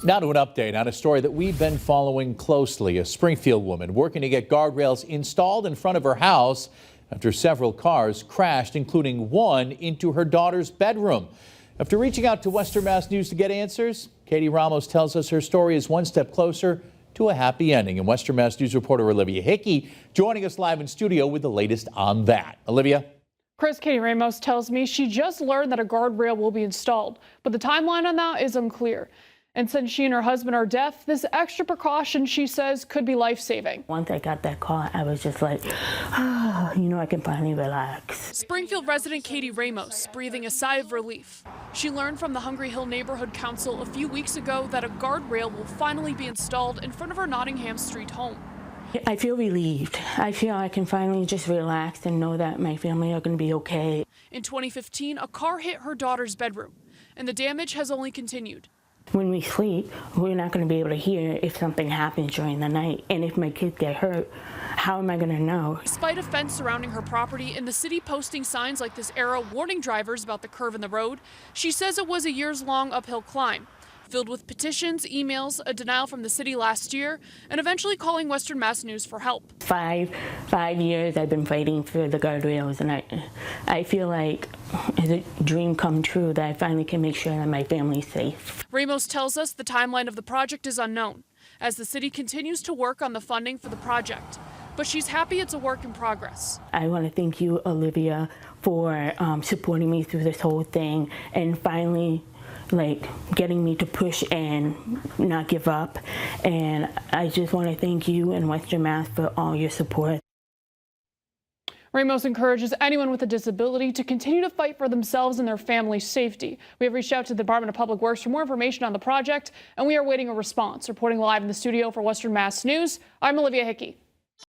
Now to an update on a story that we've been following closely. A Springfield woman working to get guardrails installed in front of her house after several cars crashed, including one into her daughter's bedroom. After reaching out to Western Mass News to get answers, Katie Ramos tells us her story is one step closer to a happy ending. And Western Mass News reporter Olivia Hickey joining us live in studio with the latest on that. Olivia? Katie Ramos tells me she just learned that a guardrail will be installed, but the timeline on that is unclear. And since she and her husband are deaf, this extra precaution, she says, could be life-saving. Once I got that call, I was just like, I can finally relax. Springfield resident Katie Ramos breathing a sigh of relief. She learned from the Hungry Hill Neighborhood Council a few weeks ago that a guardrail will finally be installed in front of her Nottingham Street home. I feel relieved. I feel I can finally just relax and know that my family are going to be okay. In 2015, a car hit her daughter's bedroom, and the damage has only continued. When we sleep, we're not going to be able to hear if something happens during the night. And if my kids get hurt, how am I going to know? Despite a fence surrounding her property and the city posting signs like this arrow warning drivers about the curve in the road, she says it was a years-long uphill climb, filled with petitions, emails, a denial from the city last year, and eventually calling Western Mass News for help. Five years I've been fighting for the guardrails, and I feel like it's a dream come true that I finally can make sure that my family's safe. Ramos tells us the timeline of the project is unknown, as the city continues to work on the funding for the project. But she's happy it's a work in progress. I want to thank you, Olivia, for supporting me through this whole thing and finally getting me to push and not give up. And I just want to thank you and Western Mass for all your support. Ramos encourages anyone with a disability to continue to fight for themselves and their family's safety. We have reached out to the Department of Public Works for more information on the project, and we are waiting a response. Reporting live in the studio for Western Mass News, I'm Olivia Hickey.